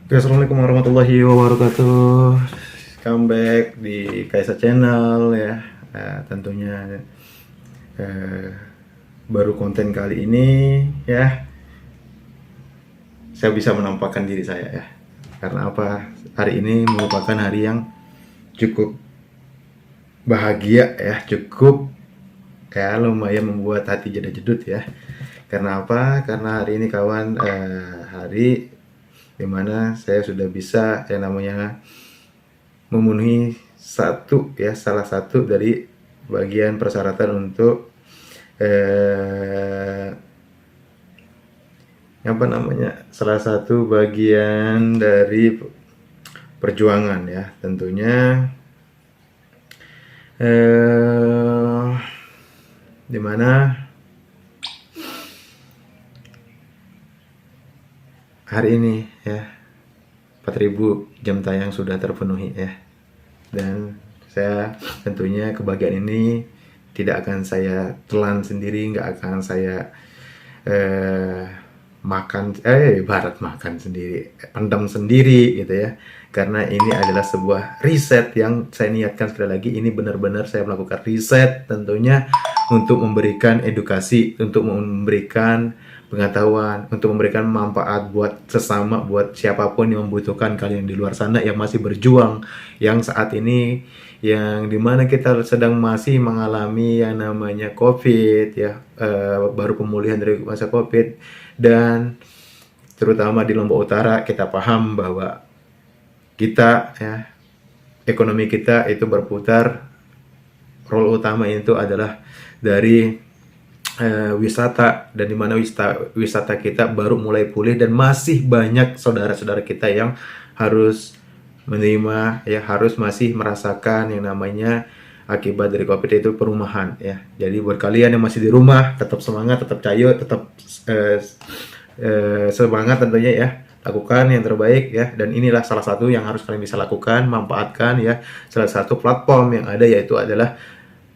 Oke, assalamualaikum warahmatullahi wabarakatuh. Comeback di Kaisa Channel ya. Tentunya eh, baru konten kali ini ya. Saya bisa menampakkan diri saya ya. Karena apa? Hari ini merupakan hari yang cukup bahagia ya, cukup ya lumayan membuat hati jedut-jedut ya. Karena apa? Karena hari ini kawan hari dimana saya sudah bisa yang namanya memenuhi salah satu dari bagian persyaratan untuk eh, apa namanya salah satu bagian dari perjuangan ya tentunya eh, dimana hari ini ya 4.000 jam tayang sudah terpenuhi ya, dan saya tentunya kebahagiaan ini tidak akan saya telan sendiri, nggak akan saya eh, ibarat makan sendiri, pendam sendiri gitu ya, karena ini adalah sebuah riset yang saya niatkan. Sekali lagi, ini benar-benar saya melakukan riset tentunya untuk memberikan edukasi, untuk memberikan pengetahuan, untuk memberikan manfaat buat sesama, buat siapapun yang membutuhkan, kalian di luar sana yang masih berjuang, yang saat ini yang dimana kita sedang masih mengalami yang namanya COVID ya, baru pemulihan dari masa COVID, dan terutama di Lombok Utara kita paham bahwa kita ya, ekonomi kita itu berputar, role utama itu adalah dari wisata, dan dimana wisata kita baru mulai pulih, dan masih banyak saudara-saudara kita yang harus menerima ya, harus masih merasakan yang namanya akibat dari COVID itu perumahan ya. Jadi buat kalian yang masih di rumah, tetap semangat, tetap cayo, tetap semangat tentunya ya, lakukan yang terbaik ya, dan inilah salah satu yang harus kalian bisa lakukan, manfaatkan ya salah satu platform yang ada, yaitu adalah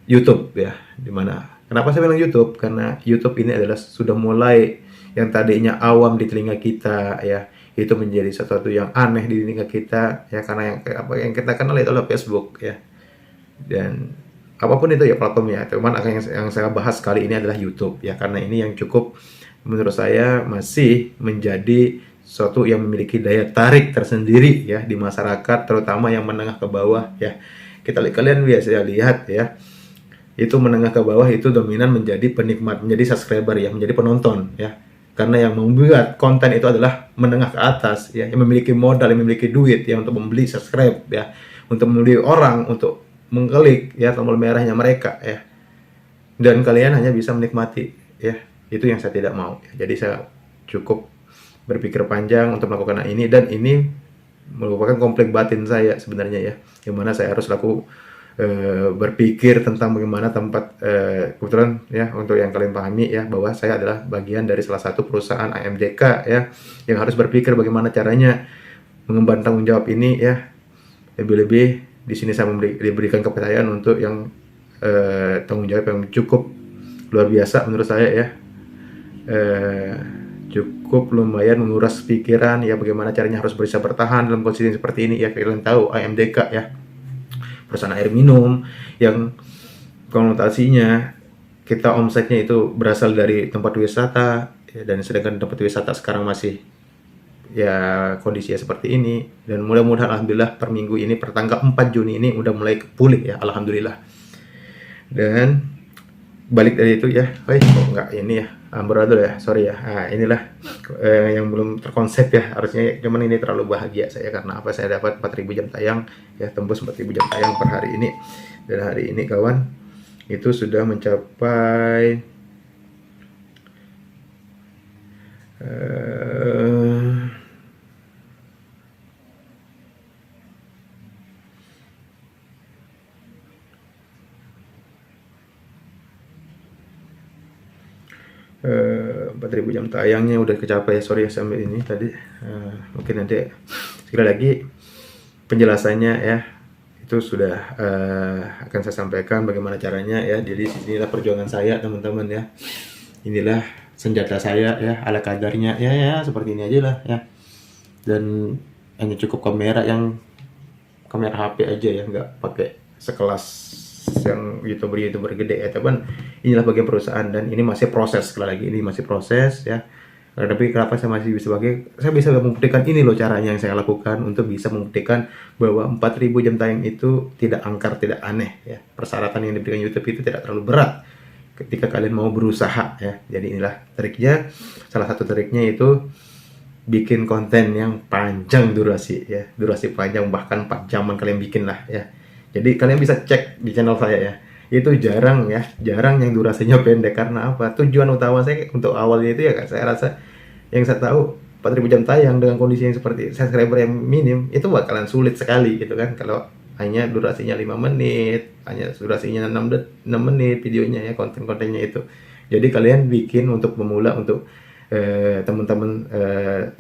YouTube ya. Dimana kenapa saya bilang YouTube? Karena YouTube ini adalah sudah mulai, yang tadinya awam di telinga kita ya, itu menjadi sesuatu yang aneh di telinga kita ya, karena yang kita kenal itu adalah Facebook ya. Dan apapun itu ya platformnya, cuman yang saya bahas kali ini adalah YouTube ya, karena ini yang cukup menurut saya masih menjadi suatu yang memiliki daya tarik tersendiri ya di masyarakat, terutama yang menengah ke bawah ya. Kalian biasa lihat ya, itu menengah ke bawah itu dominan menjadi penikmat, menjadi subscriber ya, menjadi penonton ya. Karena yang membuat konten itu adalah menengah ke atas ya, yang memiliki modal, yang memiliki duit ya untuk membeli subscribe ya, untuk membeli orang untuk mengklik ya tombol merahnya mereka ya. Dan kalian hanya bisa menikmati ya. Itu yang saya tidak mau ya. Jadi saya cukup berpikir panjang untuk melakukan ini, dan ini merupakan konflik batin saya sebenarnya ya, yang mana saya harus berpikir tentang bagaimana tempat kebetulan ya, untuk yang kalian pahami ya, bahwa saya adalah bagian dari salah satu perusahaan AMDK ya, yang harus berpikir bagaimana caranya mengemban tanggung jawab ini ya. Lebih-lebih di sini saya diberikan kepercayaan untuk yang tanggung jawab yang cukup luar biasa menurut saya ya. Cukup lumayan menguras pikiran ya, bagaimana caranya harus bisa bertahan dalam kondisi seperti ini ya. Kalian tahu AMDK ya, perusahaan air minum yang konotasinya kita omsetnya itu berasal dari tempat wisata ya, dan sedangkan tempat wisata sekarang masih ya kondisinya seperti ini, dan mudah-mudahan alhamdulillah per minggu ini, per tanggal 4 Juni ini udah mulai pulih ya, alhamdulillah. Dan balik dari itu ya, kok nggak ini ya, amburadul ya, sorry ya. Nah, inilah yang belum terkonsep ya, harusnya, cuman ini terlalu bahagia saya karena apa, saya dapat 4.000 jam tayang ya, tembus 4.000 jam tayang per hari ini. Dan hari ini kawan, itu sudah mencapai uh, 4.000 jam tayangnya udah kecapai ya, sorry ya sampai ini tadi. Mungkin nanti sekali lagi penjelasannya ya, itu sudah akan saya sampaikan bagaimana caranya ya. Jadi inilah perjuangan saya teman-teman ya, inilah senjata saya ya, ala kadarnya ya, seperti ini aja lah ya. Dan hanya cukup kamera HP aja ya, nggak pakai sekelas yang youtuber gede ya, teman. Inilah bagian perusahaan dan ini masih proses, sekali lagi ini masih proses ya. Tapi kenapa saya masih saya bisa membuktikan ini loh caranya yang saya lakukan untuk bisa membuktikan bahwa 4000 jam tayang itu tidak angker, tidak aneh ya. Persyaratan yang diberikan YouTube itu tidak terlalu berat ketika kalian mau berusaha ya. Jadi inilah triknya. Salah satu triknya itu bikin konten yang panjang durasi ya, durasi panjang, bahkan 4 jaman kalian bikin lah ya. Jadi kalian bisa cek di channel saya ya, itu jarang yang durasinya pendek. Karena apa? Tujuan utama saya untuk awalnya itu ya, saya rasa yang saya tahu 4000 jam tayang dengan kondisi yang seperti subscriber yang minim itu bakalan sulit sekali gitu kan, kalau hanya durasinya 5 menit, hanya durasinya 6 menit videonya ya, konten-kontennya itu. Jadi kalian bikin untuk pemula, untuk teman-teman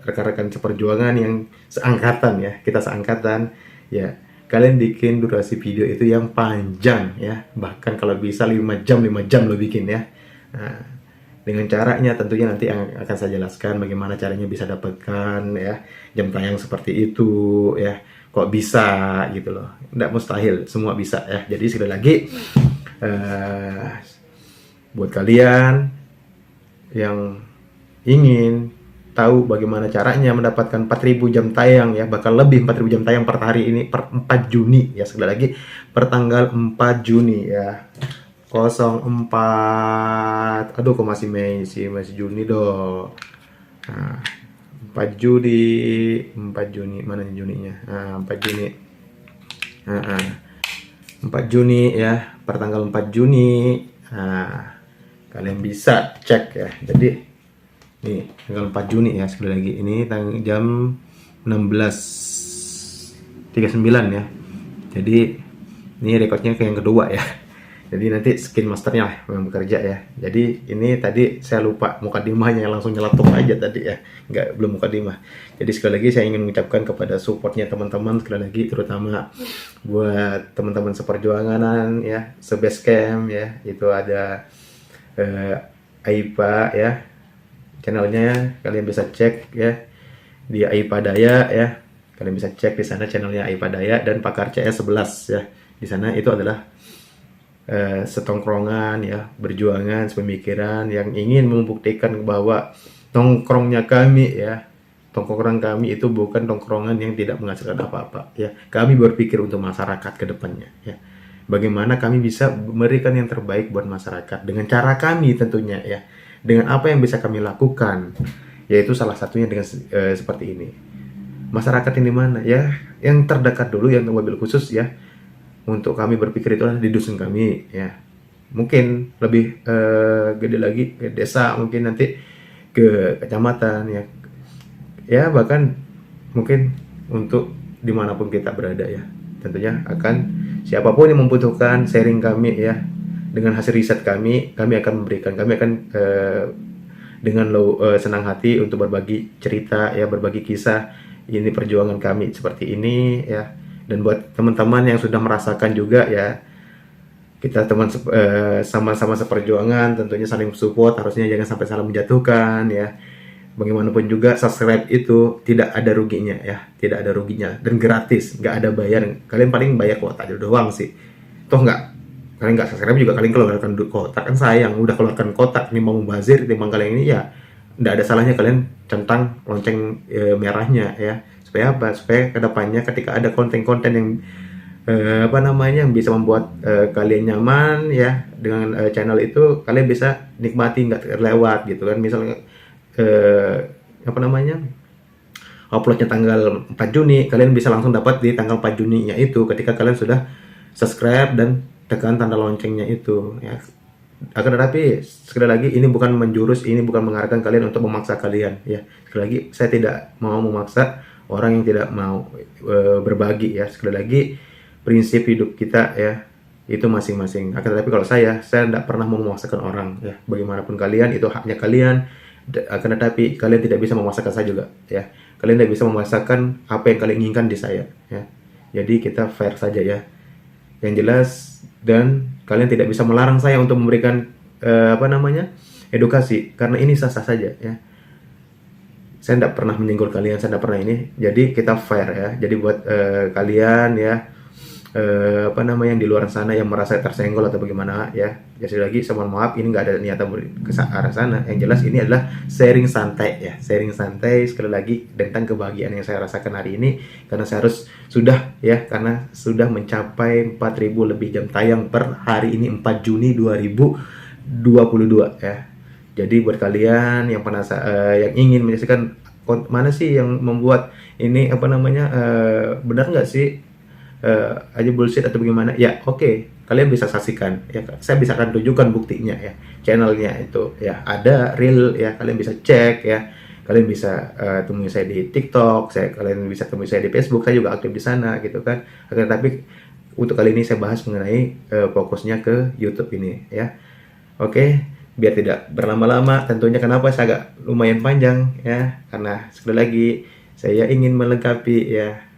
rekan-rekan seperjuangan yang seangkatan ya, kita seangkatan ya, kalian bikin durasi video itu yang panjang ya, bahkan kalau bisa 5 jam lo bikin ya. Nah, dengan caranya tentunya nanti akan saya jelaskan bagaimana caranya bisa dapatkan ya jam tayang seperti itu ya. Kok bisa gitu loh, nggak mustahil, semua bisa ya. Jadi sekali lagi buat kalian yang ingin tahu bagaimana caranya mendapatkan 4000 jam tayang ya, bahkan lebih 4000 jam tayang per hari ini per 4 Juni ya, sekali lagi per tanggal 4 Juni ya, 04, aduh kok masih Mei sih, masih Juni dong. Nah, 4 Juni mana nih Juninya? Nah, 4 Juni. 4 Juni ya, per tanggal 4 Juni. Nah, kalian bisa cek ya. Jadi nih tanggal 4 Juni ya, sekali lagi ini jam 16.39 ya. Jadi ini rekodnya ke yang kedua ya. Jadi nanti skin masternya lah yang bekerja ya. Jadi ini tadi saya lupa mukadimahnya, langsung nyeletuk aja tadi ya, belum mukadimah. Jadi sekali lagi saya ingin mengucapkan kepada supportnya teman-teman, sekali lagi terutama buat teman-teman seperjuangan ya, sebasecamp ya, itu ada Aipa ya, channelnya kalian bisa cek ya di Aipa Daya ya. Kalian bisa cek di sana channelnya Aipa Daya dan Pakar CS11 ya. Di sana itu adalah setongkrongan ya, berjuangan, sepemikiran yang ingin membuktikan bahwa tongkrongnya kami ya, tongkrongan kami itu bukan tongkrongan yang tidak menghasilkan apa-apa ya. Kami berpikir untuk masyarakat ke depannya ya. Bagaimana kami bisa memberikan yang terbaik buat masyarakat dengan cara kami tentunya ya. Dengan apa yang bisa kami lakukan, yaitu salah satunya dengan seperti ini. Masyarakat ini mana ya? Yang terdekat dulu, yang mobil khusus ya. Untuk kami berpikir itu adalah di dusun kami ya. Mungkin lebih gede lagi ke desa, mungkin nanti ke kecamatan ya. Ya bahkan mungkin untuk dimanapun kita berada ya. Tentunya akan siapapun yang membutuhkan sharing kami ya. Dengan hasil riset kami akan memberikan, kami akan dengan senang hati untuk berbagi cerita ya, berbagi kisah ini perjuangan kami seperti ini ya. Dan buat teman-teman yang sudah merasakan juga ya, kita sama-sama seperjuangan, tentunya saling support, harusnya jangan sampai saling menjatuhkan ya. Bagaimanapun juga subscribe itu tidak ada ruginya ya, tidak ada ruginya dan gratis, nggak ada bayar. Kalian paling bayar kuota aja doang sih, toh kalian nggak subscribe juga kalian keluarkan kotak kan sayang. Udah keluarkan kotak, ini mau membazir timbang kalian ini ya, nggak ada salahnya kalian centang lonceng merahnya ya. Supaya apa? Supaya kedepannya ketika ada konten-konten yang yang bisa membuat kalian nyaman ya dengan channel itu, kalian bisa nikmati, nggak terlewat gitu kan. Misalnya uploadnya tanggal 4 Juni, kalian bisa langsung dapat di tanggal 4 Juni nya itu ketika kalian sudah subscribe dan tekan tanda loncengnya itu ya. Akan tetapi sekali lagi ini bukan menjurus, ini bukan mengarahkan kalian untuk memaksa kalian ya. Sekali lagi saya tidak mau memaksa orang yang tidak mau berbagi ya. Sekali lagi prinsip hidup kita ya itu masing-masing. Akan tetapi kalau saya tidak pernah mau memaksakan orang ya. Bagaimanapun kalian, itu haknya kalian. Akan tetapi kalian tidak bisa memaksakan saya juga ya. Kalian tidak bisa memaksakan apa yang kalian inginkan di saya ya. Jadi kita fair saja ya. Yang jelas, dan kalian tidak bisa melarang saya untuk memberikan edukasi, karena ini sah-sah saja ya. saya tidak pernah menyinggol kalian, saya tidak pernah ini. Jadi kita fair ya. Jadi buat kalian ya, apa namanya, yang di luar sana yang merasa tersenggol atau bagaimana ya, jadi lagi saya mohon maaf, ini nggak ada niatan ke arah sana. Yang jelas ini adalah sharing santai ya, sharing santai sekali lagi tentang kebahagiaan yang saya rasakan hari ini, karena saya harus sudah ya, karena sudah mencapai 4.000 lebih jam tayang per hari ini, 4 Juni 2022 ya. Jadi buat kalian yang penasaran, yang ingin menyaksikan mana sih yang membuat ini, apa namanya, benar nggak sih aja bullshit atau bagaimana ya, oke, kalian bisa saksikan ya, saya bisa akan tunjukkan buktinya ya, channelnya itu ya ada real ya, kalian bisa cek ya, kalian bisa temui saya di TikTok, kalian bisa temui saya di Facebook, saya juga aktif di sana gitu kan. Tapi untuk kali ini saya bahas mengenai fokusnya ke YouTube ini ya. Oke, biar tidak berlama-lama tentunya, kenapa saya agak lumayan panjang ya, karena sekali lagi saya ingin melengkapi ya,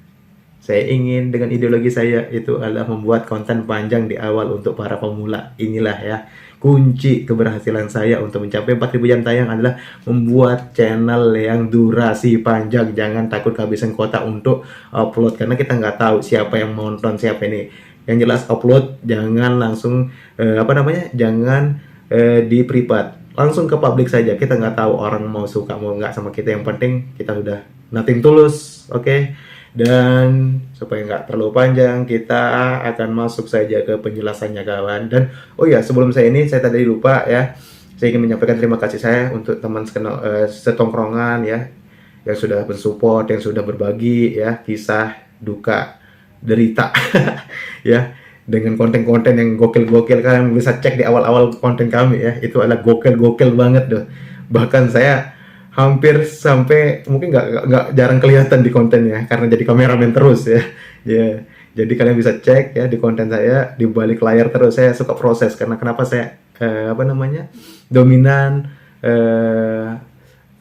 saya ingin dengan ideologi saya itu adalah membuat konten panjang di awal untuk para pemula. Inilah ya kunci keberhasilan saya untuk mencapai 4.000 jam tayang, adalah membuat channel yang durasi panjang. Jangan takut kehabisan kuota untuk upload, karena kita nggak tahu siapa yang mau nonton, siapa ini. Yang jelas upload, jangan langsung apa namanya, jangan di privat, langsung ke publik saja. Kita nggak tahu orang mau suka mau nggak sama kita, yang penting kita udah nothing tulus, oke? Dan supaya nggak terlalu panjang, kita akan masuk saja ke penjelasannya kawan. Dan oh ya, sebelum saya tadi lupa ya, saya ingin menyampaikan terima kasih saya untuk teman setongkrongan ya, yang sudah mensupport, yang sudah berbagi ya kisah duka derita ya, dengan konten-konten yang gokil-gokil. Kalian bisa cek di awal-awal konten kami ya, itu adalah gokil-gokil banget doh. Bahkan saya hampir sampai mungkin nggak jarang kelihatan di kontennya, karena jadi kameramen terus ya. Ya, jadi kalian bisa cek ya di konten saya, di balik layar terus. Saya suka proses, karena kenapa saya apa namanya, dominan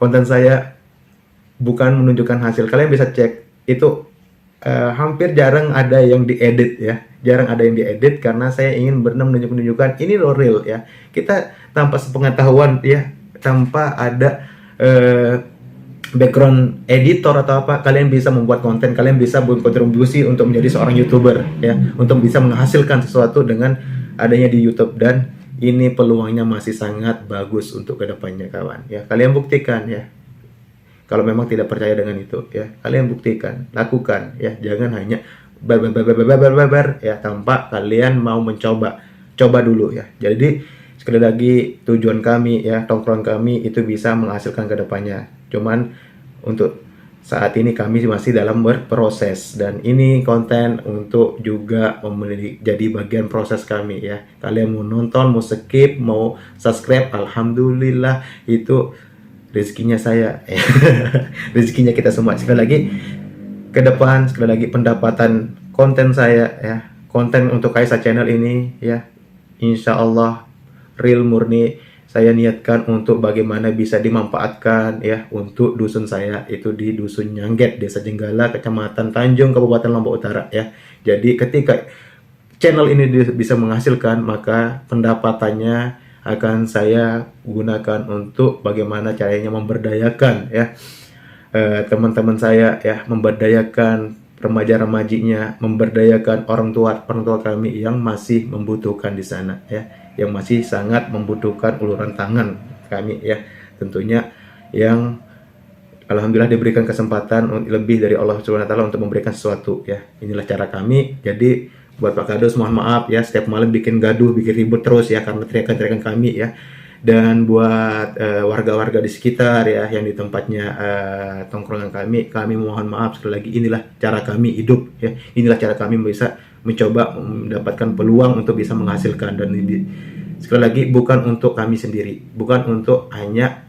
konten saya bukan menunjukkan hasil. Kalian bisa cek itu, hampir jarang ada yang diedit ya, jarang ada yang diedit, karena saya ingin benar menunjukkan ini loh real ya. Kita tanpa sepengetahuan ya, tanpa ada background editor atau apa, kalian bisa membuat konten, kalian bisa berkontribusi untuk menjadi seorang YouTuber ya, untuk bisa menghasilkan sesuatu dengan adanya di YouTube. Dan ini peluangnya masih sangat bagus untuk kedepannya kawan ya. Kalian buktikan ya, kalau memang tidak percaya dengan itu ya, kalian buktikan, lakukan ya, jangan hanya bar ya, tanpa kalian mau mencoba. Coba dulu ya. Jadi sekali lagi, tujuan kami ya, tongkrong kami itu bisa menghasilkan ke depannya. Cuman untuk saat ini kami masih dalam berproses, dan ini konten untuk juga jadi bagian proses kami ya. Kalian mau nonton, mau skip, mau subscribe, alhamdulillah itu rezekinya saya. Rezekinya kita semua. Sekali lagi, ke depan sekali lagi pendapatan konten saya ya, konten untuk Kaisa Channel ini ya, insya Allah real murni saya niatkan untuk bagaimana bisa dimanfaatkan ya untuk dusun saya, itu di Dusun Nyangget, Desa Jenggala, Kecamatan Tanjung, Kabupaten Lombok Utara ya. Jadi ketika channel ini bisa menghasilkan, maka pendapatannya akan saya gunakan untuk bagaimana caranya memberdayakan ya teman-teman saya ya, memberdayakan remaja-remajinya, memberdayakan orang tua kami yang masih membutuhkan di sana ya, yang masih sangat membutuhkan uluran tangan kami ya, tentunya yang alhamdulillah diberikan kesempatan lebih dari Allah Subhanahu wa taala untuk memberikan sesuatu ya. Inilah cara kami. Jadi buat Pak Kados mohon maaf ya, setiap malam bikin gaduh, bikin ribut terus ya, karena teriakan-teriakan kami ya. Dan buat warga-warga di sekitar ya, yang di tempatnya tongkrongan kami mohon maaf sekali lagi. Inilah cara kami hidup ya, inilah cara kami bisa mencoba mendapatkan peluang untuk bisa menghasilkan. Dan ini sekali lagi bukan untuk kami sendiri, bukan untuk hanya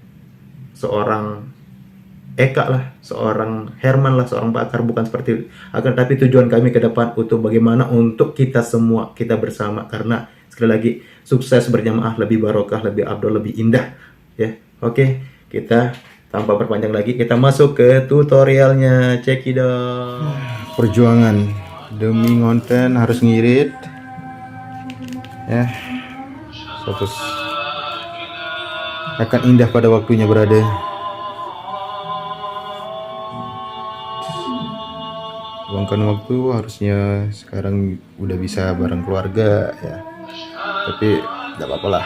seorang Eka lah, seorang Herman lah, seorang pakar, bukan seperti itu. Akan tapi tujuan kami ke depan untuk bagaimana untuk kita semua, kita bersama, karena sekali lagi sukses berjamaah lebih barokah, lebih abdul, lebih indah ya. Oke, kita tanpa berpanjang lagi, kita masuk ke tutorialnya. Cekidot. Perjuangan demi konten harus ngirit ya, suatu akan indah pada waktunya berada. luangkan waktu, harusnya sekarang udah bisa bareng keluarga ya, tapi nggak apa-apa lah.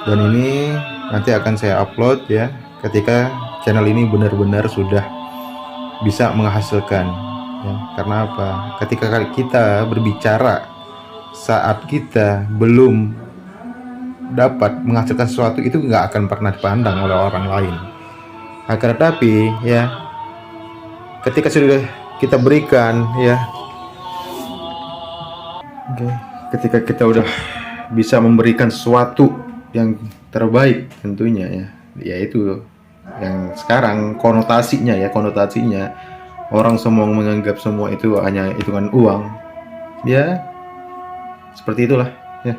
Dan ini nanti akan saya upload ya ketika channel ini benar-benar sudah bisa menghasilkan ya. Karena apa? Ketika kita berbicara saat kita belum dapat menghasilkan sesuatu, itu nggak akan pernah dipandang oleh orang lain. Akan tetapi ya, ketika sudah kita berikan ya, ketika kita udah bisa memberikan sesuatu yang terbaik tentunya ya, yaitu yang sekarang konotasinya orang semua menganggap semua itu hanya hitungan uang ya, seperti itulah ya.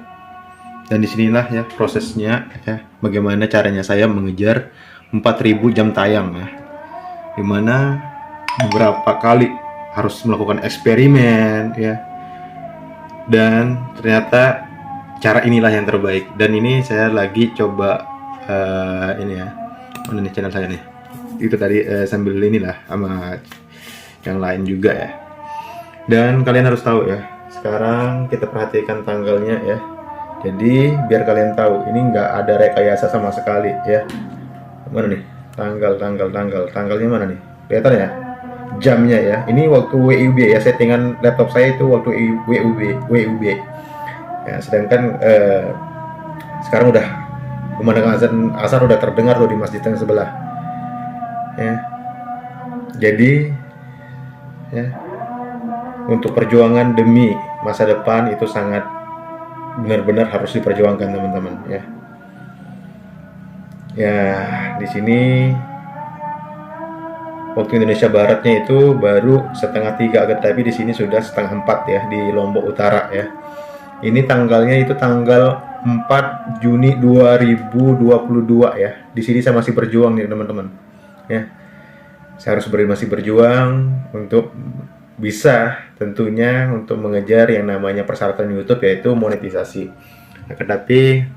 Dan disinilah ya prosesnya ya, bagaimana caranya saya mengejar 4000 jam tayang ya, dimana beberapa kali harus melakukan eksperimen ya, dan ternyata cara inilah yang terbaik. Dan ini saya lagi coba ini ya, mana nih channel saya nih, itu tadi sambil inilah sama yang lain juga ya. Dan kalian harus tahu ya, sekarang kita perhatikan tanggalnya ya, jadi biar kalian tahu ini nggak ada rekayasa sama sekali ya. Mana nih tanggalnya mana nih, kelihatan ya jamnya ya, ini waktu WUB ya, settingan laptop saya itu waktu WUB ya. Sedangkan sekarang udah pemandangan asar udah terdengar loh di masjid yang sebelah ya. Jadi ya, untuk perjuangan demi masa depan itu sangat benar-benar harus diperjuangkan teman-teman ya. Ya di sini waktu Indonesia Baratnya itu baru 2:30, tapi di sini sudah 3:30 ya di Lombok Utara ya. Ini tanggalnya itu tanggal 4 Juni 2022 ya. Di sini saya masih berjuang nih teman-teman ya. Saya harus masih berjuang untuk bisa tentunya untuk mengejar yang namanya persyaratan YouTube, yaitu monetisasi. Tetapi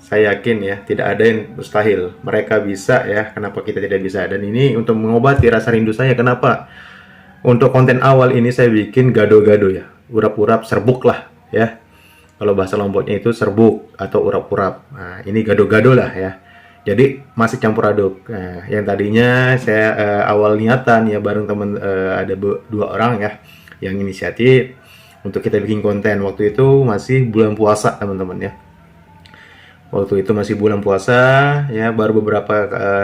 saya yakin ya, tidak ada yang mustahil. Mereka bisa ya, kenapa kita tidak bisa? Dan ini untuk mengobati rasa rindu saya. Kenapa? Untuk konten awal ini saya bikin gado-gado ya, urap-urap, serbuk lah ya. Kalau bahasa Lomboknya itu serbuk atau urap-urap. Nah, ini gado-gado lah ya. Jadi masih campur aduk. Nah, yang tadinya saya awal niatan ya bareng teman, ada 2 orang ya yang inisiatif untuk kita bikin konten. Waktu itu masih bulan puasa teman-teman ya. Waktu itu masih bulan puasa ya, baru beberapa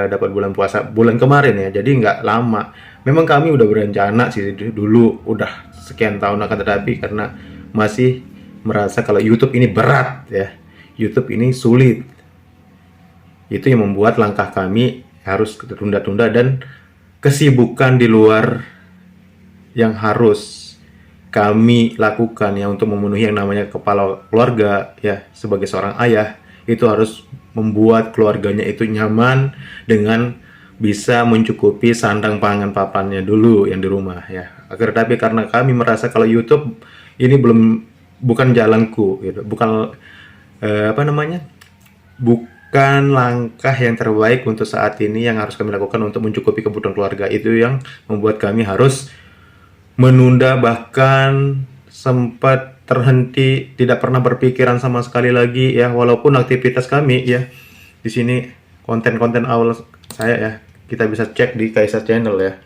dapat bulan puasa bulan kemarin ya. Jadi nggak lama. Memang kami udah berencana sih dulu udah sekian tahun, akan tetapi karena masih merasa kalau YouTube ini berat ya. YouTube ini sulit. Itu yang membuat langkah kami harus tunda-tunda, dan kesibukan di luar yang harus kami lakukan ya untuk memenuhi yang namanya kepala keluarga ya, sebagai seorang ayah itu harus membuat keluarganya itu nyaman dengan bisa mencukupi sandang pangan papannya dulu yang di rumah ya. Agar tapi karena kami merasa kalau YouTube ini bukan jalanku gitu, bukan bukan langkah yang terbaik untuk saat ini yang harus kami lakukan untuk mencukupi kebutuhan keluarga. Itu yang membuat kami harus menunda, bahkan sempat terhenti, tidak pernah berpikiran sama sekali lagi ya. Walaupun aktivitas kami ya di sini, konten-konten awal saya ya, kita bisa cek di Kaisar Channel ya.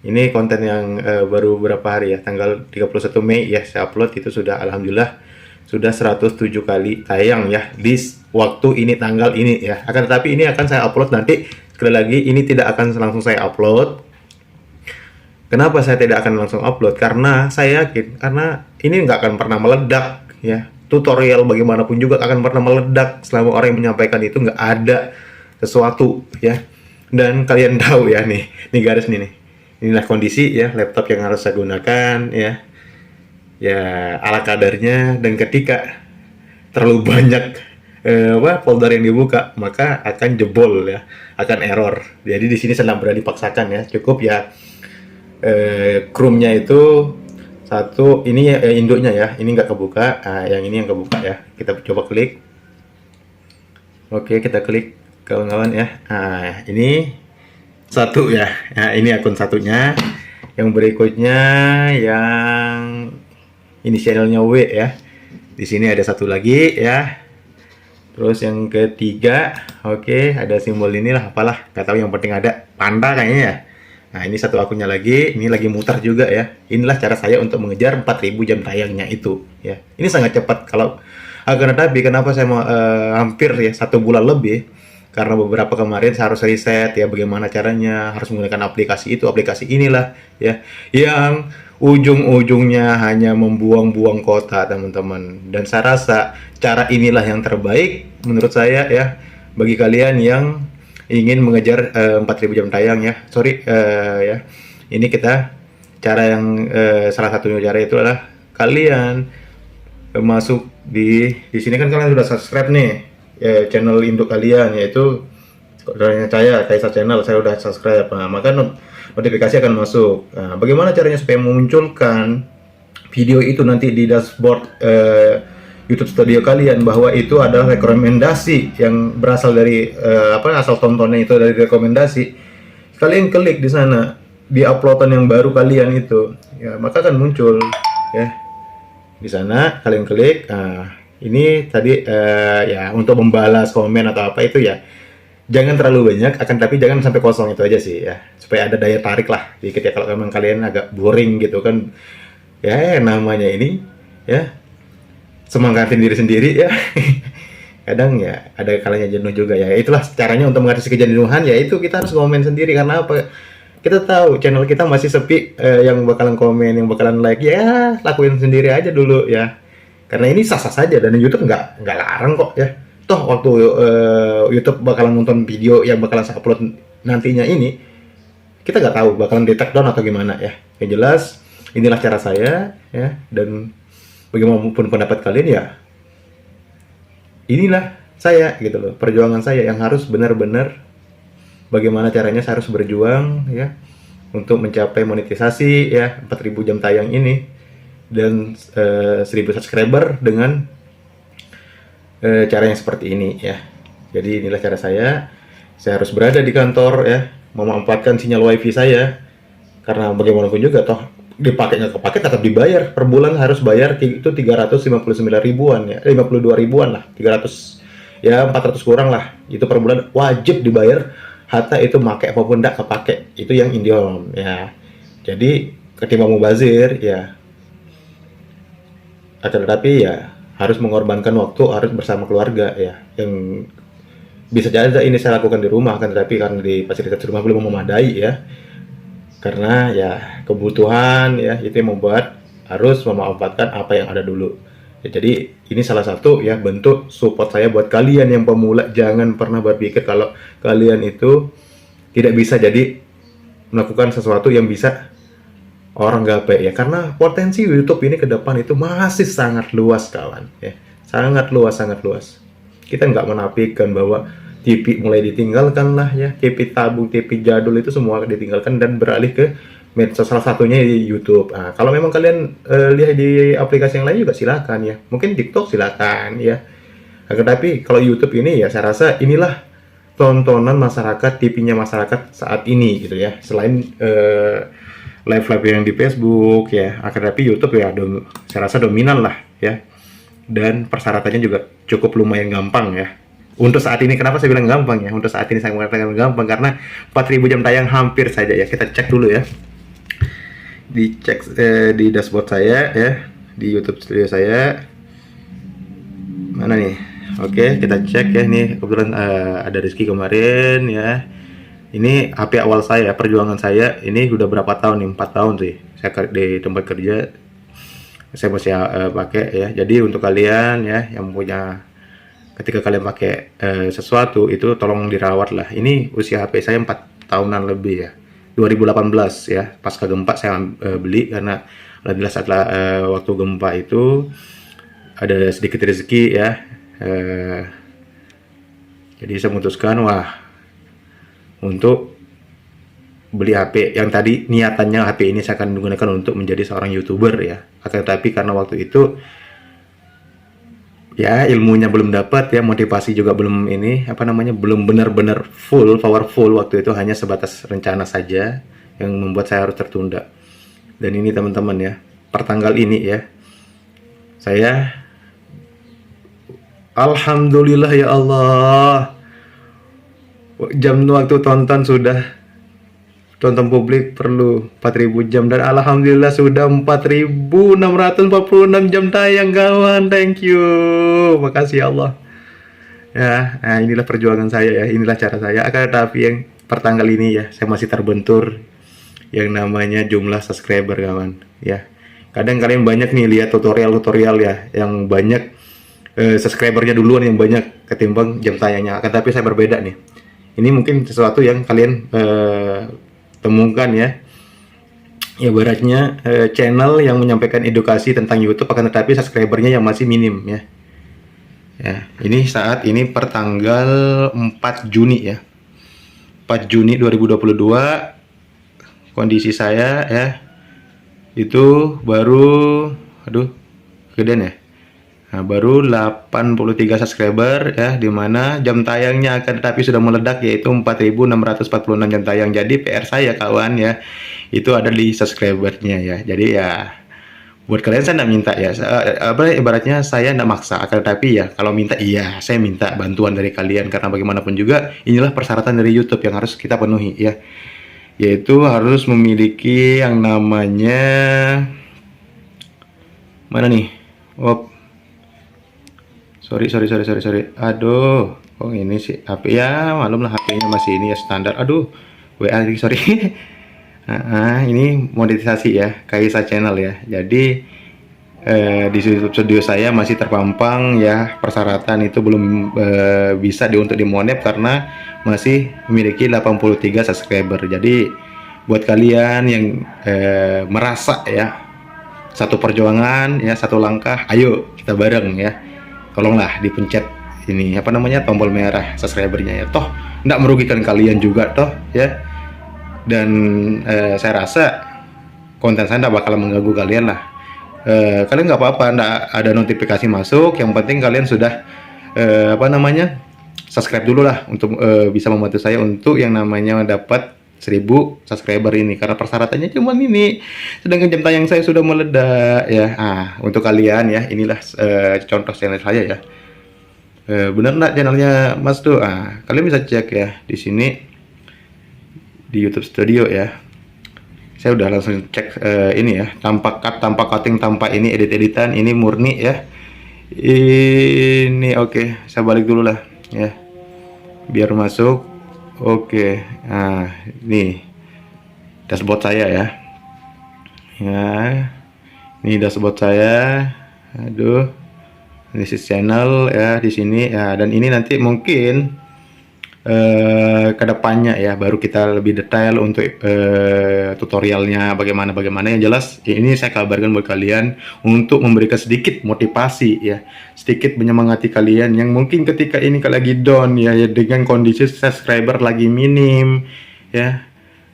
Ini konten yang baru berapa hari ya, tanggal 31 Mei ya saya upload, itu sudah alhamdulillah sudah 107 kali tayang ya di waktu ini, tanggal ini ya. Akan tetapi ini akan saya upload nanti, sekali lagi ini tidak akan langsung saya upload. Kenapa saya tidak akan langsung upload? Karena saya yakin, karena ini nggak akan pernah meledak ya. Tutorial bagaimanapun juga akan pernah meledak selama orang yang menyampaikan itu nggak ada sesuatu ya. Dan kalian tahu ya, nih garis nih. Inilah kondisi ya laptop yang harus saya gunakan ya. Ya ala kadarnya, dan ketika terlalu banyak folder yang dibuka, maka akan jebol ya, akan error. Jadi di sini sedang berada dipaksakan ya, cukup ya Chrome-nya itu satu, ini induknya ya, ini nggak kebuka, yang ini yang kebuka ya. Kita coba klik. Oke, kita klik kawan-kawan ya. Nah, ini satu ya. Nah, ini akun satunya. Yang berikutnya yang inisialnya W ya. Di sini ada satu lagi ya. Terus yang ketiga, oke, ada simbol inilah, apalah, nggak tahu, yang penting ada panda kayaknya ya. Nah, ini satu akunnya lagi, ini lagi mutar juga ya. Inilah cara saya untuk mengejar 4000 jam tayangnya itu ya. Ini sangat cepat kalau akan tetapi kenapa saya mau hampir ya 1 bulan lebih, karena beberapa kemarin saya harus riset ya bagaimana caranya, harus menggunakan aplikasi itu, aplikasi inilah ya, yang ujung-ujungnya hanya membuang-buang kota teman-teman. Dan saya rasa cara inilah yang terbaik menurut saya ya, bagi kalian yang ingin mengejar 4000 jam tayang ya. Sorry ya, ini kita cara yang salah satunya cara itu adalah kalian masuk di sini kan kalian sudah subscribe nih ya, channel induk kalian, yaitu saya Kaisar Channel, saya udah subscribe. Nah, maka notifikasi akan masuk. Nah, bagaimana caranya supaya memunculkan video itu nanti di dashboard YouTube Studio kalian, bahwa itu adalah rekomendasi yang berasal dari asal tontonnya itu dari rekomendasi. Kalian klik di sana di uploadan yang baru kalian itu, ya maka akan muncul ya di sana. Kalian klik. Nah, ini tadi ya untuk membalas komen atau apa itu ya jangan terlalu banyak, akan tapi jangan sampai kosong, itu aja sih ya, supaya ada daya tarik lah dikit ya. Kalau memang kalian agak boring gitu kan ya, namanya ini ya semangatin diri sendiri ya. Kadang ya ada kalanya jenuh juga ya. Itulah caranya untuk mengatasi kejenuhan, ya itu kita harus komen sendiri. Karena apa? Kita tahu channel kita masih sepi yang bakalan komen, yang bakalan like, ya lakuin sendiri aja dulu ya. Karena ini sah-sah saja, dan YouTube nggak larang kok ya. Toh waktu YouTube bakalan nonton video yang bakalan saya upload nantinya ini, kita nggak tahu bakalan di take down atau gimana ya. Yang jelas inilah cara saya ya, dan bagaimanapun pendapat kalian ya, inilah saya gitu loh, perjuangan saya yang harus benar-benar bagaimana caranya saya harus berjuang ya untuk mencapai monetisasi ya 4000 jam tayang ini dan 1000 subscriber dengan cara yang seperti ini ya. Jadi inilah cara saya harus berada di kantor ya, memanfaatkan sinyal wifi saya, karena bagaimanapun juga toh dipakai nggak kepake tetap dibayar, per bulan harus bayar itu 359 ribuan ya, 52 ribuan lah, 300 ya 400 kurang lah, itu per bulan wajib dibayar, hatta itu make apapun nggak kepake, itu yang IndiHome ya. Jadi ketimbang mubazir ya, tetapi ya harus mengorbankan waktu, harus bersama keluarga ya, yang bisa aja ini saya lakukan di rumah kan, tetapi karena di fasilitas rumah belum memadai ya, karena ya kebutuhan ya itu yang membuat harus memanfaatkan apa yang ada dulu ya. Jadi ini salah satu ya bentuk support saya buat kalian yang pemula. Jangan pernah berpikir kalau kalian itu tidak bisa jadi melakukan sesuatu yang bisa orang gape ya, karena potensi YouTube ini ke depan itu masih sangat luas kawan ya, sangat luas. Kita nggak menafikan bahwa TV mulai ditinggalkan lah ya, TV tabung, TV jadul itu semua ditinggalkan dan beralih ke medsos, salah satunya di YouTube. Nah, kalau memang kalian lihat di aplikasi yang lain juga silakan ya, mungkin TikTok silakan ya. Tapi kalau YouTube ini ya saya rasa inilah tontonan masyarakat, TV-nya masyarakat saat ini gitu ya. Selain live-live yang di Facebook ya, tapi YouTube ya saya rasa dominan lah ya. Dan persyaratannya juga cukup lumayan gampang ya. Untuk saat ini, kenapa saya bilang gampang ya? Untuk saat ini saya mengatakan gampang karena 4000 jam tayang hampir saja ya. Kita cek dulu ya. Dicek di dashboard saya ya, di YouTube Studio saya. Mana nih? Oke, kita cek ya. Nih kebetulan ada Rizky kemarin ya. Ini HP awal saya, perjuangan saya. Ini udah berapa tahun nih? 4 tahun sih. Saya di tempat kerja saya masih pakai ya. Jadi untuk kalian ya yang punya, ketika kalian pakai sesuatu itu tolong dirawat lah. Ini usia HP saya 4 tahunan lebih ya, 2018 ya, pasca gempa saya beli, karena alhamdulillah setelah waktu gempa itu ada sedikit rezeki ya, jadi saya memutuskan untuk beli HP yang tadi niatannya HP ini saya akan menggunakan untuk menjadi seorang YouTuber ya. Tapi karena waktu itu ya ilmunya belum dapat ya, motivasi juga belum belum benar-benar powerful waktu itu, hanya sebatas rencana saja yang membuat saya harus tertunda. Dan ini teman-teman ya, pertanggal ini ya, saya alhamdulillah ya Allah, jam waktu tonton publik perlu 4.000 jam, dan alhamdulillah sudah 4.646 jam tayang kawan. Thank you, makasih ya Allah ya. Nah, inilah perjuangan saya ya, inilah cara saya. Akan tetapi yang pertanggal ini ya, saya masih terbentur yang namanya jumlah subscriber kawan ya. Kadang kalian banyak nih lihat tutorial ya, yang banyak subscribernya duluan yang banyak ketimbang jam tayangnya. Akan tapi saya berbeda nih, ini mungkin sesuatu yang kalian temukan ya, ibaratnya channel yang menyampaikan edukasi tentang YouTube, akan tetapi subscribernya yang masih minim ya. Ya, ini saat ini per tanggal 4 Juni ya. 4 Juni 2022, kondisi saya ya itu baru gedean ya. Nah, baru 83 subscriber ya, dimana jam tayangnya akan tetapi sudah meledak, yaitu 4.646 jam tayang. Jadi PR saya kawan ya, itu ada di subscribernya ya. Jadi ya buat kalian saya tidak minta ya, ibaratnya saya tidak maksa, akan tetapi ya kalau minta iya saya minta bantuan dari kalian, karena bagaimanapun juga inilah persyaratan dari YouTube yang harus kita penuhi ya, yaitu harus memiliki yang namanya mana nih, sorry. Aduh, oh ini sih HP ya, malum lah HP-nya masih ini ya standar. Aduh, WA sorry. Ini monetisasi ya, Kaisa Channel ya. Jadi di YouTube Studio saya masih terpampang ya, persyaratan itu belum bisa untuk dimonet karena masih memiliki 83 subscriber. Jadi buat kalian yang merasa ya satu perjuangan ya, satu langkah, ayo kita bareng ya. Tolonglah dipencet ini apa namanya, tombol merah subscribernya ya, toh nggak merugikan kalian juga toh ya. Dan saya rasa konten saya nggak bakal mengganggu kalian lah. Kalian nggak apa-apa, nggak ada notifikasi masuk, yang penting kalian sudah apa namanya, subscribe dulu lah untuk bisa membantu saya untuk yang namanya dapat 1.000 subscriber ini, karena persyaratannya cuma ini, sedangkan jam tayang saya sudah meledak ya. Untuk kalian ya, inilah contoh channel saya ya. Benar nggak channelnya Mas tuh? Kalian bisa cek ya di sini di YouTube Studio ya. Saya udah langsung cek ini ya, tanpa cut, tanpa cutting, tanpa ini edit-editan, ini murni ya. Ini oke, saya balik dulu lah ya, biar masuk. Oke, nah nih dashboard saya ya. Ini dashboard saya. Aduh, ini channel ya di sini ya, dan ini nanti mungkin kedepannya ya baru kita lebih detail untuk tutorialnya bagaimana. Yang jelas ini saya kabarkan buat kalian untuk memberikan sedikit motivasi ya, sedikit menyemangati kalian yang mungkin ketika ini lagi down ya, dengan kondisi subscriber lagi minim ya,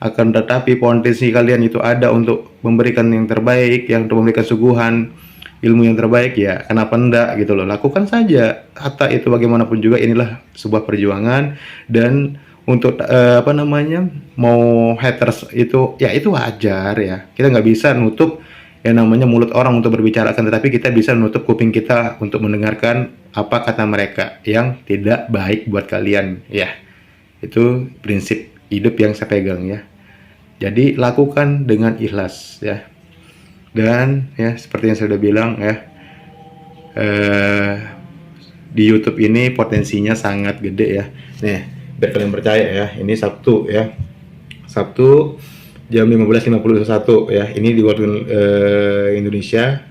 akan tetapi potensi kalian itu ada untuk memberikan yang terbaik ya, untuk memberikan suguhan ilmu yang terbaik ya, kenapa enggak gitu loh, lakukan saja. Hatta itu bagaimanapun juga inilah sebuah perjuangan, dan untuk apa namanya, mau haters itu ya itu wajar ya, kita nggak bisa nutup yang namanya mulut orang untuk berbicara, kan tetapi kita bisa nutup kuping kita untuk mendengarkan apa kata mereka yang tidak baik buat kalian ya. Itu prinsip hidup yang saya pegang ya, jadi lakukan dengan ikhlas ya. Dan ya seperti yang saya sudah bilang ya, di YouTube ini potensinya sangat gede ya. Nih biar kalian percaya ya, ini Sabtu ya, Sabtu jam 15.51 ya. Ini di waktu Indonesia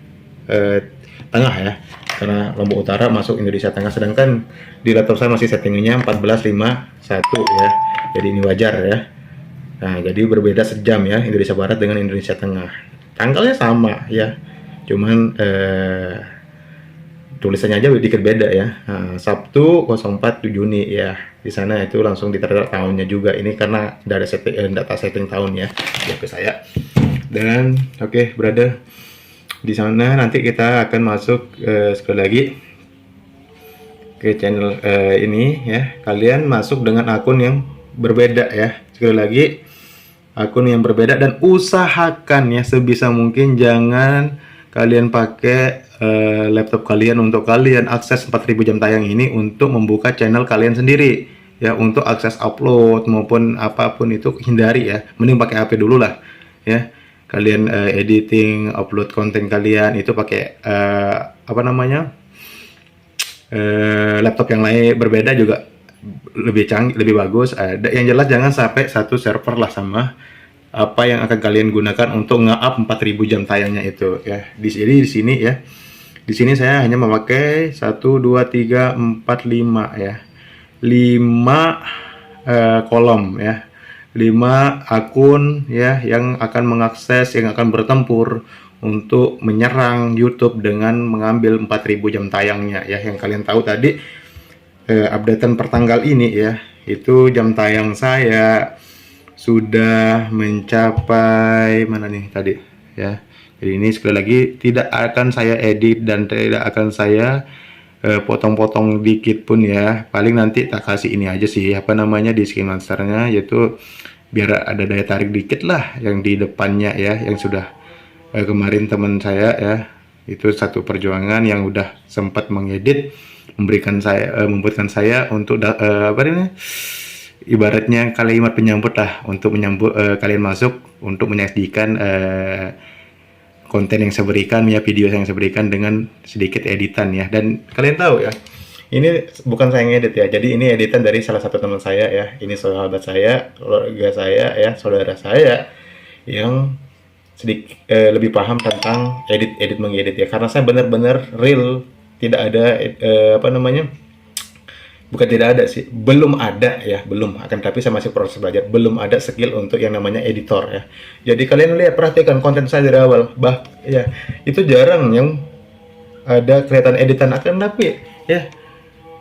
Tengah ya, karena Lombok Utara masuk Indonesia Tengah, sedangkan di laptop saya masih settingnya 14.51 ya. Jadi ini wajar ya. Nah jadi berbeda sejam ya, Indonesia Barat dengan Indonesia Tengah. Tanggalnya sama ya, cuman tulisannya aja sedikit beda ya. Sabtu 04 Juni ya, di sana itu langsung ditera tahunnya juga. Ini karena tidak ada data setting tahun ya di HP saya. Dan oke, brother, di sana nanti kita akan masuk sekali lagi ke channel ini ya. Kalian masuk dengan akun yang berbeda ya. Sekali lagi akun yang berbeda, dan usahakan ya sebisa mungkin jangan kalian pakai laptop kalian untuk kalian akses 4000 jam tayang ini untuk membuka channel kalian sendiri ya, untuk akses upload maupun apapun itu hindari ya, mending pakai HP dulu lah ya. Kalian editing upload konten kalian itu pakai apa namanya, laptop yang lain berbeda juga lebih canggih, lebih bagus. Yang jelas jangan sampai satu server lah sama apa yang akan kalian gunakan untuk nge-up 4000 jam tayangnya itu ya. Jadi di sini ya. Di sini saya hanya memakai 1 2 3 4 5 ya. 5 kolom ya. 5 akun ya yang akan mengakses, yang akan bertempur untuk menyerang YouTube dengan mengambil 4000 jam tayangnya ya. Yang kalian tahu tadi updatean pertanggal ini ya, itu jam tayang saya sudah mencapai mana nih tadi ya. Jadi ini sekali lagi tidak akan saya edit dan tidak akan saya potong-potong dikit pun ya. Paling nanti tak kasih ini aja sih, apa namanya, di skin monsternya, yaitu biar ada daya tarik dikit lah yang di depannya ya, yang sudah kemarin teman saya ya, itu satu perjuangan yang udah sempat mengedit, memberikan saya membuatkan saya untuk apa ini, ibaratnya kalimat penyambut lah, untuk menyambut kalian masuk untuk menyaksikan konten yang saya berikan ya, video yang saya berikan dengan sedikit editan ya. Dan kalian tahu ya, ini bukan saya ngedit ya, jadi ini editan dari salah satu teman saya ya, ini sahabat saya, keluarga saya ya, saudara saya yang sedikit lebih paham tentang edit mengedit ya, karena saya benar-benar real, tidak ada apa namanya, bukan tidak ada sih, belum ada ya, belum, akan tapi saya masih proses belajar, belum ada skill untuk yang namanya editor ya. Jadi kalian lihat, perhatikan konten saya dari awal, ya itu jarang yang ada kelihatan editan, akan tapi ya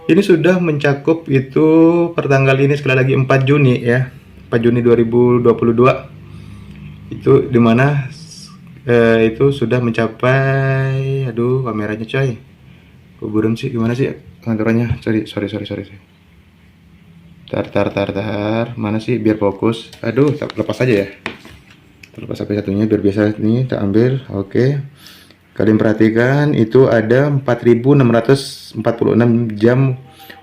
ini sudah mencakup itu pertanggal ini sekali lagi 4 Juni ya, 4 Juni 2022 itu dimana itu sudah mencapai, aduh kameranya coy, kuburan sih, gimana sih pengaturannya, sorry. Tar, mana sih biar fokus, aduh lepas aja ya, terlepas sampai satunya biar biasa nih, tak ambil. Oke, kalian perhatikan itu ada 4646 jam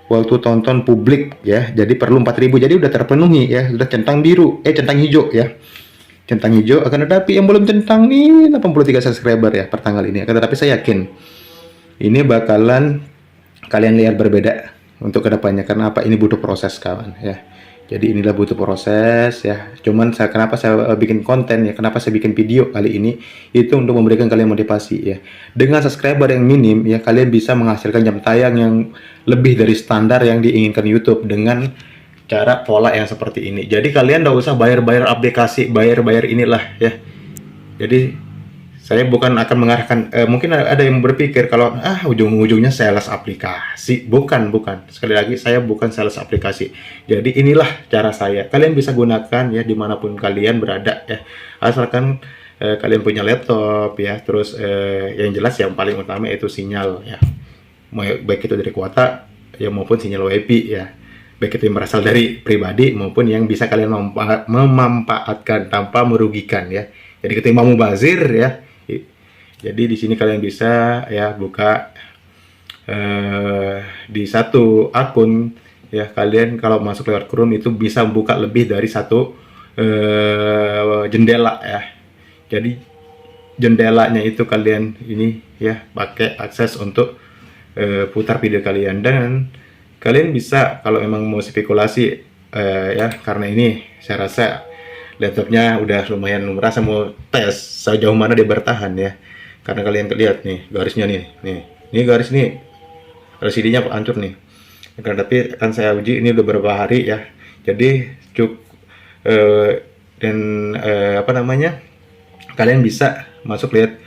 waktu tonton publik ya, jadi perlu 4000, jadi udah terpenuhi ya, sudah centang biru, centang hijau ya, centang hijau. Akan tetapi yang belum centang nih 83 subscriber ya per tanggal ini, akan tetapi saya yakin ini bakalan kalian lihat berbeda untuk kedepannya. Karena apa? Ini butuh proses kawan ya. Jadi inilah butuh proses ya. Cuman kenapa saya bikin konten ya, kenapa saya bikin video kali ini, itu untuk memberikan kalian motivasi ya. Dengan subscriber yang minim ya, kalian bisa menghasilkan jam tayang yang lebih dari standar yang diinginkan YouTube dengan cara pola yang seperti ini. Jadi kalian nggak usah bayar aplikasi, bayar inilah ya. Jadi saya bukan akan mengarahkan, mungkin ada yang berpikir kalau ujung-ujungnya sales aplikasi. Bukan. Sekali lagi, saya bukan sales aplikasi. Jadi inilah cara saya. Kalian bisa gunakan ya dimanapun kalian berada ya. Asalkan kalian punya laptop ya. Terus yang jelas yang paling utama itu sinyal ya. Baik itu dari kuota ya maupun sinyal WiFi ya. Baik itu yang berasal dari pribadi maupun yang bisa kalian memanfaatkan tanpa merugikan ya. Jadi ketimbang mubazir ya. Jadi di sini kalian bisa ya buka di satu akun ya, kalian kalau masuk lewat Chrome itu bisa buka lebih dari satu jendela ya. Jadi jendelanya itu kalian ini ya pakai akses untuk putar video kalian, dan kalian bisa kalau memang mau spekulasi ya, karena ini saya rasa laptopnya udah lumayan merasa mau tes sejauh mana dia bertahan ya. Karena kalian lihat nih garisnya nih garis nih, LCD-nya hancur nih. Tapi kan saya uji ini udah beberapa hari ya. Jadi dan apa namanya, kalian bisa masuk lihat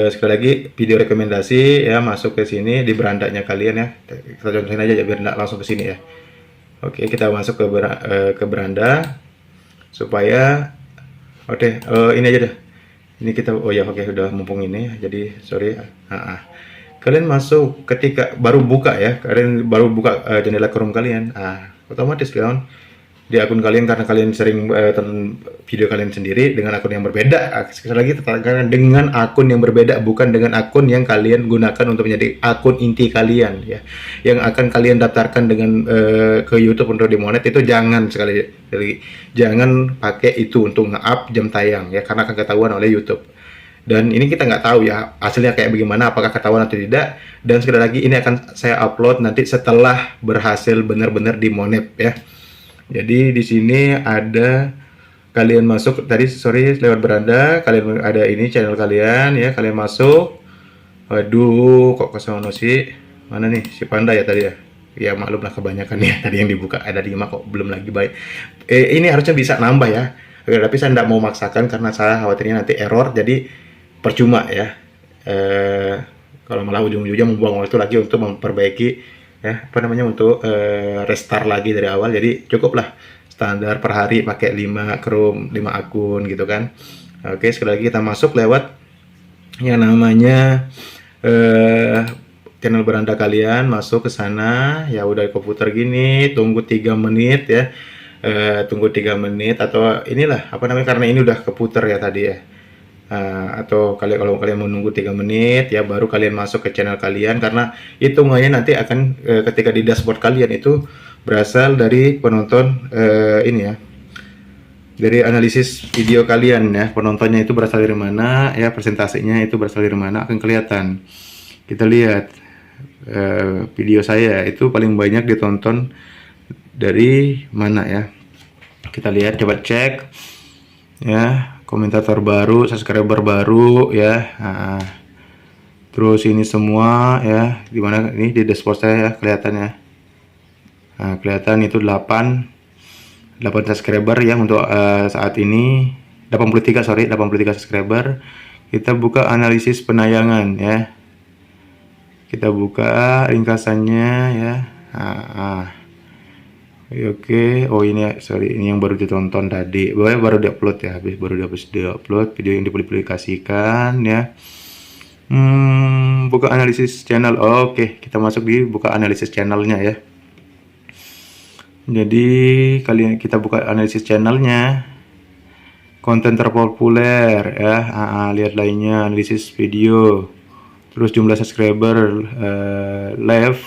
sekali lagi video rekomendasi ya, masuk ke sini di berandanya kalian ya. Kita contohin aja biar nggak langsung ke sini ya. Oke, kita masuk ke beranda supaya ini aja deh. Ini kita udah mumpung ini, jadi sorry. Kalian masuk ketika baru buka ya, kalian baru buka jendela Chrome kalian, otomatis kawan di akun kalian karena kalian sering tonton video kalian sendiri dengan akun yang berbeda. Sekali lagi tekankan, dengan akun yang berbeda, bukan dengan akun yang kalian gunakan untuk menjadi akun inti kalian ya, yang akan kalian daftarkan dengan ke YouTube untuk dimonet. Itu jangan, sekali lagi jangan pakai itu untuk nge-up jam tayang ya, karena akan ketahuan oleh YouTube. Dan ini kita nggak tahu ya hasilnya kayak bagaimana, apakah ketahuan atau tidak. Dan sekali lagi ini akan saya upload nanti setelah berhasil benar-benar dimonet ya. Jadi di sini ada, kalian masuk tadi, sorry lewat beranda, kalian ada ini channel kalian ya, kalian masuk. Waduh, kok kesono sih? Mana nih si panda ya tadi ya? Ya maklum lah, kebanyakan ya tadi yang dibuka ada 5 kok, belum lagi baik. Ini harusnya bisa nambah ya. Tapi saya tidak mau maksakan karena saya khawatirnya nanti error, jadi percuma ya. Kalau malah ujung-ujungnya membuang waktu lagi untuk memperbaiki ya, apa namanya, untuk restart lagi dari awal. Jadi cukuplah standar per hari pakai 5 Chrome, 5 akun gitu kan. Oke, sekali lagi kita masuk lewat yang namanya channel beranda kalian, masuk ke sana ya. Udah komputer gini, tunggu 3 menit ya. Tunggu 3 menit atau inilah apa namanya, karena ini udah keputer ya tadi ya. Atau kalau kalian menunggu 3 menit ya, baru kalian masuk ke channel kalian, karena hitungannya nanti akan ketika di dashboard kalian itu berasal dari penonton ini ya, dari analisis video kalian ya, penontonnya itu berasal dari mana ya, persentasenya itu berasal dari mana akan kelihatan. Kita lihat video saya itu paling banyak ditonton dari mana ya, kita lihat, coba cek ya, komentator baru, subscriber baru ya. Terus ini semua ya, dimana ini di dashboard saya ya, kelihatan ya. Kelihatan itu 8 subscriber yang untuk saat ini 83 subscriber. Kita buka analisis penayangan ya. Kita buka ringkasannya ya. Oke, oh ini sorry, ini yang baru ditonton tadi, baru diupload ya, baru diupload video yang dipublikasikan ya. Buka analisis channel. Oke, kita masuk di buka analisis channelnya ya. Jadi kita buka analisis channelnya, konten terpopuler ya. Lihat lainnya, analisis video, terus jumlah subscriber, live,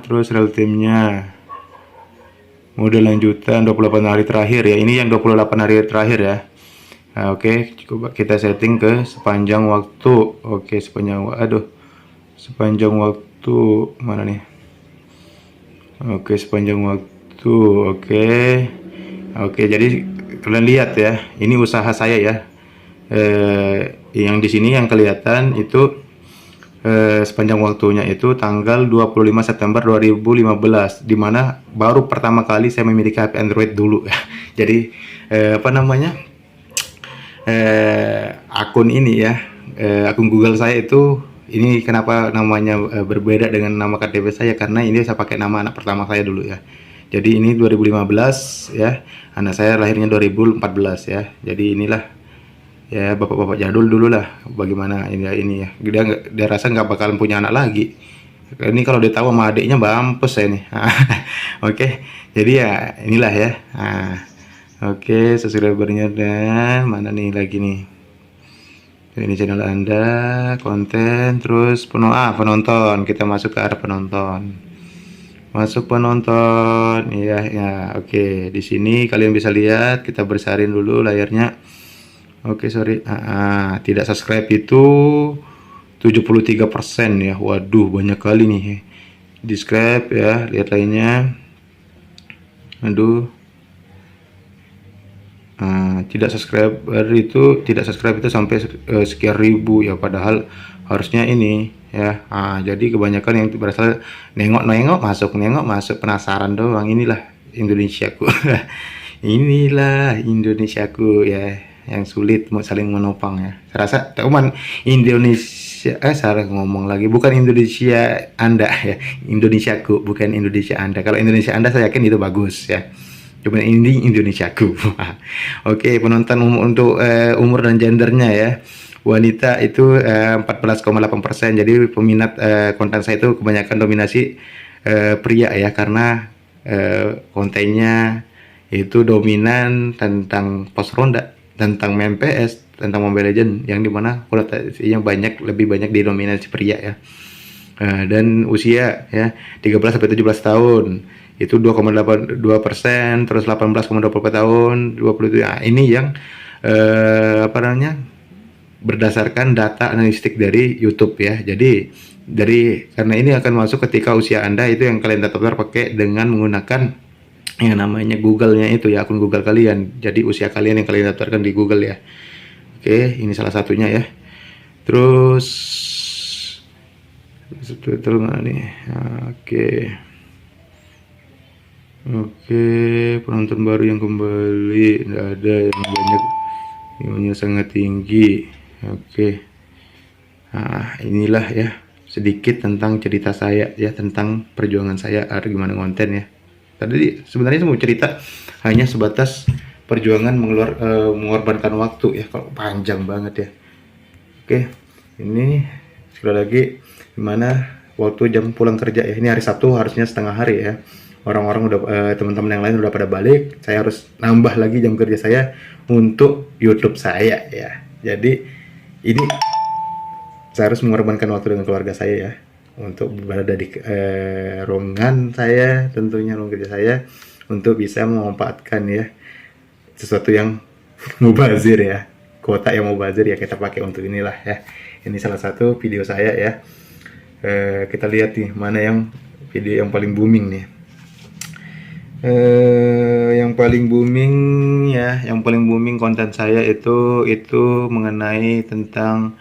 terus real time-nya, mode lanjutan 28 hari terakhir ya. Ini yang 28 hari terakhir ya. Oke, coba kita setting ke sepanjang waktu. Oke, sepanjang waktu mana nih? Oke, sepanjang waktu. Oke, jadi kalian lihat ya, ini usaha saya ya. Yang di sini yang kelihatan itu sepanjang waktunya itu tanggal 25 September 2015, dimana baru pertama kali saya memiliki HP Android dulu ya. Jadi apa namanya, akun ini ya, akun Google saya itu, ini kenapa namanya berbeda dengan nama KTP saya, karena ini saya pakai nama anak pertama saya dulu ya. Jadi ini 2015 ya, anak saya lahirnya 2014 ya. Jadi inilah ya, bapak-bapak jadul dulu lah, bagaimana ini ya, dia rasa nggak bakalan punya anak lagi. Ini kalau dia tahu sama adiknya mampus saya nih. Oke, jadi ya inilah ya. Oke, subscribernya, dan mana nih lagi nih, ini channel Anda, konten, terus penonton. Kita masuk ke arah penonton, ya. Oke, di sini kalian bisa lihat, kita besarin dulu layarnya. Oke, sorry. Tidak subscribe itu 73% ya. Waduh, banyak kali nih. Subscribe ya, lihat lainnya. Aduh. Tidak subscribe itu sampai sekian ribu ya, padahal harusnya ini ya. Jadi kebanyakan yang berasal nengok masuk, penasaran doang. Inilah Indonesiaku. Inilah Indonesiaku ya, yang sulit saling menopang ya. Saya rasa teman Indonesia, salah ngomong lagi, bukan Indonesia Anda ya, Indonesiaku, bukan Indonesia Anda. Kalau Indonesia Anda saya yakin itu bagus ya, cuma ini Indonesiaku. Oke, penonton untuk umur dan gendernya ya, wanita itu 14,8%. Jadi peminat konten saya itu kebanyakan dominasi pria ya, karena kontennya itu dominan tentang pos ronda, tentang main PS, tentang Mobile Legend, yang dimana kualitasnya lebih banyak didominasi pria ya. Dan usia ya 13 sampai 17 tahun itu 2,82%, terus 18,24 tahun 20 ya, ini yang apa namanya, berdasarkan data analitik dari YouTube ya. Jadi karena ini akan masuk ketika usia Anda itu yang kalian daftar pakai dengan menggunakan yang namanya Google-nya itu ya, akun Google kalian. Jadi usia kalian yang kalian daftarkan di Google ya. Oke, ini salah satunya ya. Terus betul nggak nih? Oke, penonton baru yang kembali nggak ada, yang banyak, nilainya sangat tinggi. Oke, nah inilah ya sedikit tentang cerita saya ya, tentang perjuangan saya gimana konten ya. Tadi sebenarnya saya mau cerita hanya sebatas perjuangan mengorbankan waktu ya, kalau panjang banget ya. Oke, ini sekali lagi dimana waktu jam pulang kerja ya, ini hari Sabtu harusnya setengah hari ya, orang-orang udah teman-teman yang lain udah pada balik, saya harus nambah lagi jam kerja saya untuk YouTube saya ya. Jadi ini saya harus mengorbankan waktu dengan keluarga saya ya, untuk berada di ruangan saya, tentunya ruang kerja saya, untuk bisa memanfaatkan ya sesuatu yang mubazir ya, kuota yang mubazir ya, kita pakai untuk inilah ya. Ini salah satu video saya ya. Kita lihat nih mana yang video yang paling booming nih. Yang paling booming ya, yang paling booming konten saya itu mengenai tentang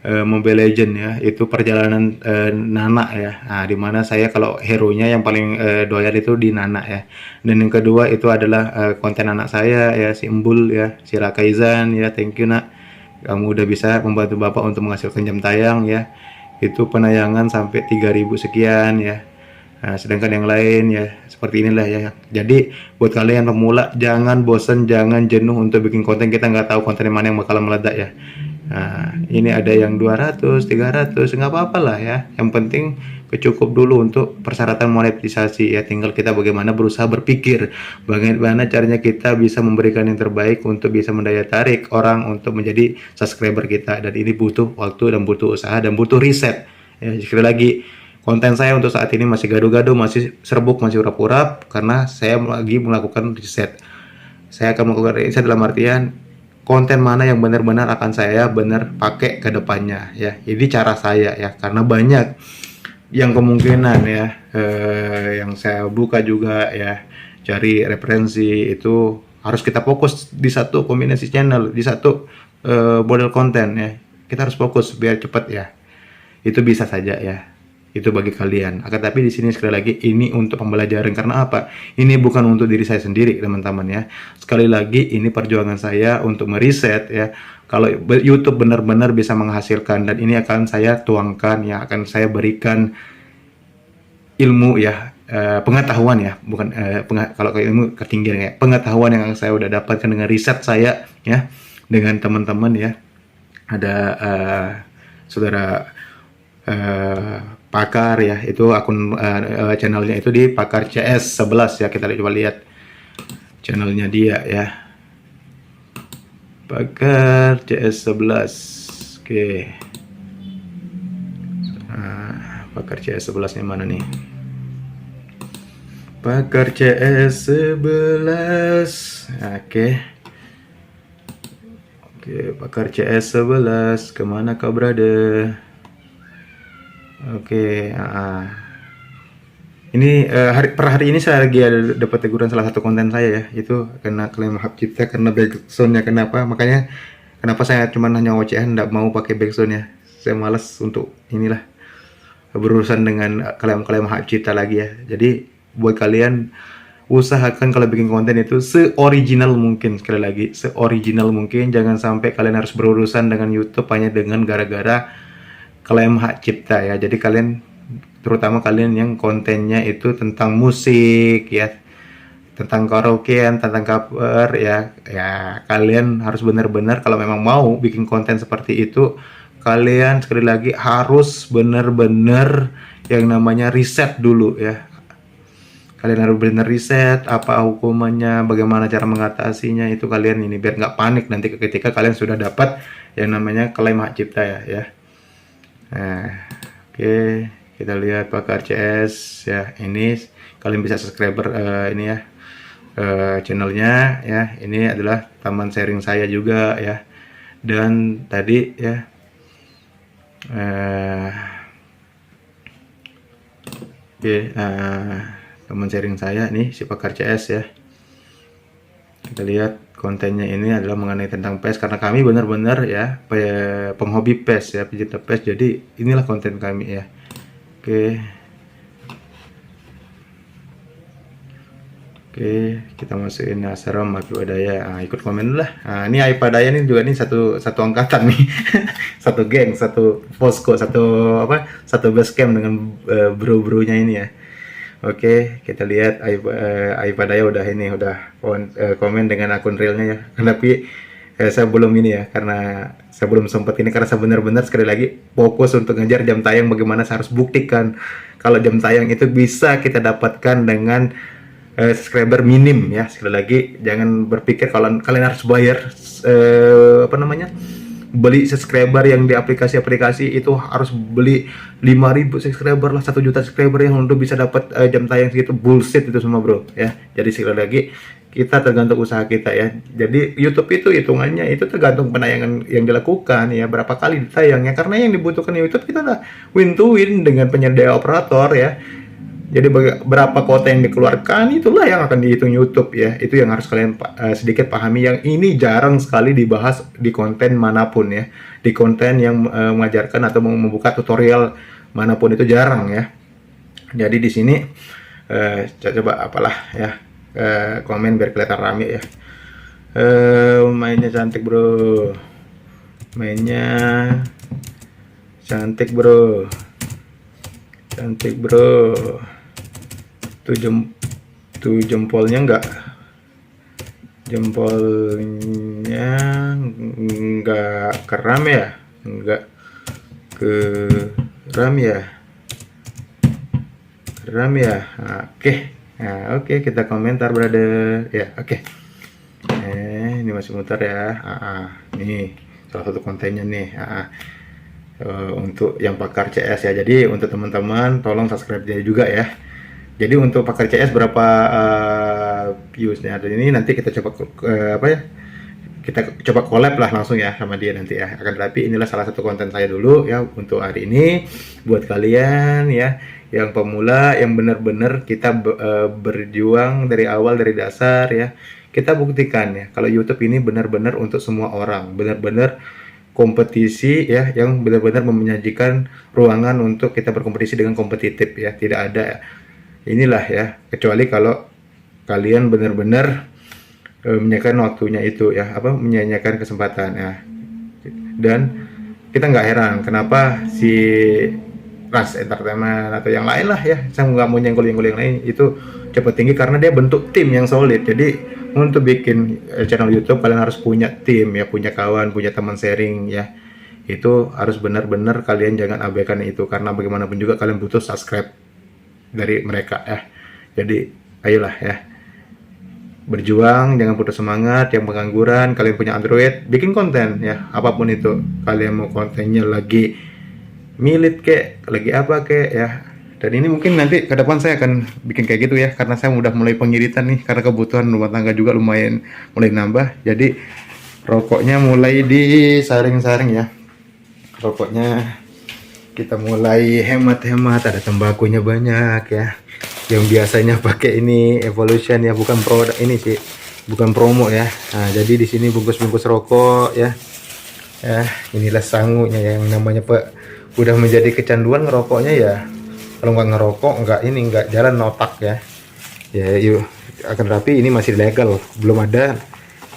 Mobile Legend ya, itu perjalanan Nana ya. Nah, dimana saya kalau hero-nya yang paling doyan itu di Nana ya. Dan yang kedua itu adalah konten anak saya ya, si Embul ya, si Rakaizan ya. Thank you nak, kamu udah bisa membantu bapak untuk menghasilkan jam tayang ya. Itu penayangan sampai 3000 sekian ya. Nah, sedangkan yang lain ya seperti inilah ya. Jadi buat kalian pemula, jangan bosen, jangan jenuh untuk bikin konten. Kita nggak tahu konten mana yang bakal meledak ya. Nah, ini ada yang 200, 300, nggak apa-apa lah ya. Yang penting kecukup dulu untuk persyaratan monetisasi ya. Tinggal kita bagaimana berusaha berpikir bagaimana caranya kita bisa memberikan yang terbaik untuk bisa mendaya tarik orang untuk menjadi subscriber kita. Dan ini butuh waktu dan butuh usaha dan butuh riset ya. Sekali lagi, konten saya untuk saat ini masih gaduh-gaduh, masih serbuk, masih urap-urap karena saya lagi melakukan riset. Saya akan melakukan riset dalam artian konten mana yang benar-benar akan saya pakai ke depannya ya. Ini cara saya ya, karena banyak yang kemungkinan ya yang saya buka juga ya, cari referensi itu harus kita fokus di satu kombinasi channel, di satu model konten ya. Kita harus fokus biar cepat ya. Itu bisa saja ya. Itu bagi kalian. Akan tapi di sini sekali lagi ini untuk pembelajaran. Karena apa? Ini bukan untuk diri saya sendiri, teman-teman ya. Sekali lagi ini perjuangan saya untuk meriset ya. Kalau YouTube benar-benar bisa menghasilkan, dan ini akan saya tuangkan ya, akan saya berikan ilmu ya, pengetahuan ya, bukan kalau ilmu ketinggian ya, pengetahuan yang saya udah dapatkan dengan riset saya ya, dengan teman-teman ya. Ada saudara Pakar ya, itu akun channelnya itu di Pakar CS11 ya. Kita coba lihat channelnya dia ya, Pakar CS11. Oke, Pakar CS11 nya mana nih? Pakar CS11. Oke, Pakar CS11, kemana kau berada? Oke, ini per hari ini saya lagi ada dapat teguran salah satu konten saya ya, itu kena klaim hak cipta karena backsoundnya. Kenapa? Makanya kenapa saya cuman hanya ocehan, nggak mau pakai backsoundnya. Saya malas untuk inilah berurusan dengan klaim hak cipta lagi ya. Jadi buat kalian usahakan kalau bikin konten itu se-original mungkin. Sekali lagi, se-original mungkin. Jangan sampai kalian harus berurusan dengan YouTube hanya dengan gara-gara klaim hak cipta ya. Jadi kalian, terutama kalian yang kontennya itu tentang musik ya, tentang karaokean, tentang cover ya, kalian harus benar-benar kalau memang mau bikin konten seperti itu, kalian sekali lagi harus benar-benar yang namanya riset dulu ya. kalian harus benar riset apa hukumannya, bagaimana cara mengatasinya, itu kalian ini biar nggak panik nanti ketika kalian sudah dapat yang namanya klaim hak cipta ya. Nah, oke, kita lihat pakar CS ya. Ini kalian bisa subscriber ini ya, channelnya ya. Ini adalah taman sharing saya juga ya. Dan tadi ya, oke, teman sharing saya nih si pakar CS ya. Kita lihat kontennya ini adalah mengenai tentang PES, karena kami benar-benar ya penghobi PES ya, pecinta PES. Jadi inilah konten kami ya. Oke, kita masukin Asram Aibadaya. Nah, ikut komen dulu lah. Nah, ini Aibadaya ini juga nih satu angkatan nih, satu geng, satu posko, satu base camp dengan bro-bronya ini ya. Oke, kita lihat Aibadaya udah komen dengan akun realnya ya. Tapi saya belum ini ya, karena saya belum sempat ini, karena saya benar-benar sekali lagi fokus untuk ngejar jam tayang. Bagaimana saya harus buktikan kalau jam tayang itu bisa kita dapatkan dengan subscriber minim ya. Sekali lagi jangan berpikir kalau kalian harus bayar beli subscriber yang di aplikasi-aplikasi itu harus beli 5.000 subscriber lah, 1 juta subscriber yang untuk bisa dapat jam tayang segitu. Bullshit itu semua bro ya. Jadi sekali lagi kita tergantung usaha kita ya. Jadi YouTube itu hitungannya itu tergantung penayangan yang dilakukan ya, berapa kali ditayangnya, karena yang dibutuhkan YouTube kita adalah win to win dengan penyedia operator ya. Jadi berapa kuota yang dikeluarkan itulah yang akan dihitung YouTube ya. Itu yang harus kalian sedikit pahami, yang ini jarang sekali dibahas di konten manapun ya. Di konten yang mengajarkan atau membuka tutorial manapun itu jarang ya. Jadi di sini coba apalah ya, komen biar kelihatan rame ya. Mainnya cantik bro. Mainnya cantik bro. Cantik bro. Tuh jempolnya enggak keram ya, enggak keram ya, oke, kita komentar brother ya. Oke, ini masih muter ya. Nih salah satu kontennya nih. Untuk yang pakar CS ya. Jadi untuk teman-teman tolong subscribe dia juga ya. Jadi untuk pakar CS berapa viewsnya ada ini, nanti kita coba kita coba collab lah langsung ya sama dia nanti ya. Akan tetapi inilah salah satu konten saya dulu ya untuk hari ini buat kalian ya yang pemula, yang benar-benar kita berjuang dari awal, dari dasar ya. Kita buktikan ya kalau YouTube ini benar-benar untuk semua orang, benar-benar kompetisi ya, yang benar-benar menyajikan ruangan untuk kita berkompetisi dengan kompetitif ya. Tidak ada inilah ya, kecuali kalau kalian benar-benar menyanyikan waktunya itu ya, menyanyikan kesempatan ya. Dan kita nggak heran kenapa si Ras Entertainment atau yang lain lah ya, saya nggak mau nyenggol yang lain, itu cepat tinggi karena dia bentuk tim yang solid. Jadi untuk bikin channel YouTube kalian harus punya tim ya, punya kawan, punya teman sharing ya. Itu harus benar-benar kalian jangan abaikan itu, karena bagaimanapun juga kalian butuh subscribe dari mereka ya. Jadi ayolah ya, berjuang, jangan putus semangat. Yang pengangguran, kalian punya Android, bikin konten ya, apapun itu. Kalian mau kontennya lagi milit kek, lagi apa kek ya. Dan ini mungkin nanti ke depan saya akan bikin kayak gitu ya, karena saya udah mulai pengiritan nih, karena kebutuhan rumah tangga juga lumayan mulai nambah. Jadi rokoknya mulai disaring-saring ya. Rokoknya kita mulai hemat-hemat, ada tembakunya banyak ya. Yang biasanya pakai ini Evolution ya, bukan produk ini sih, bukan promo ya. Nah, jadi di sini bungkus-bungkus rokok ya. Ya, inilah sangunya yang namanya udah menjadi kecanduan ngerokoknya ya. Kalau nggak ngerokok nggak jalan notak ya. Ya yuk, akan tapi ini masih legal, belum ada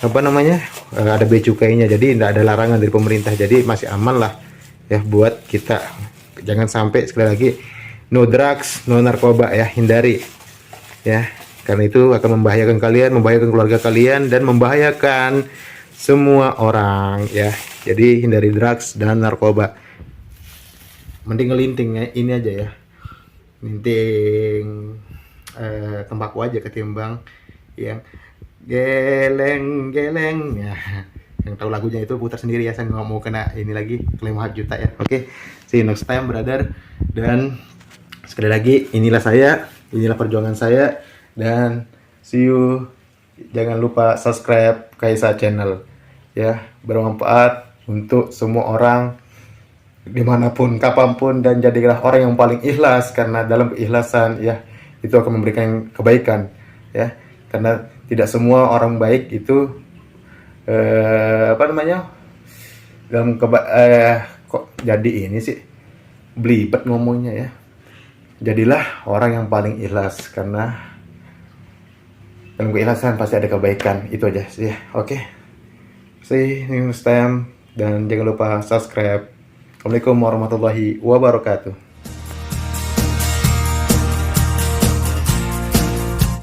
ada bea cukainya, jadi tidak ada larangan dari pemerintah, jadi masih aman lah ya buat kita. Jangan sampai, sekali lagi, no drugs, no narkoba ya, hindari ya, karena itu akan membahayakan kalian, membahayakan keluarga kalian, dan membahayakan semua orang ya. Jadi hindari drugs dan narkoba. Mending ngelinting ya, ini aja ya, linting tembakau aja ketimbang yang geleng-geleng ya. Yang tahu lagunya itu putar sendiri ya, saya nggak mau kena ini lagi klaim 5 juta ya. Oke, see you next time brother. Dan sekali lagi inilah saya, inilah perjuangan saya, dan see you. Jangan lupa subscribe Kaisa Channel ya, bermanfaat untuk semua orang dimanapun, kapanpun, dan jadilah orang yang paling ikhlas, karena dalam keikhlasan ya itu akan memberikan kebaikan ya, karena tidak semua orang baik itu apa namanya dalam kok jadi ini sih belibet ngomongnya ya. Jadilah orang yang paling ikhlas, karena dalam keikhlasan pasti ada kebaikan. Itu aja sih ya. Oke, see you next time, dan jangan lupa subscribe. Assalamualaikum warahmatullahi wabarakatuh.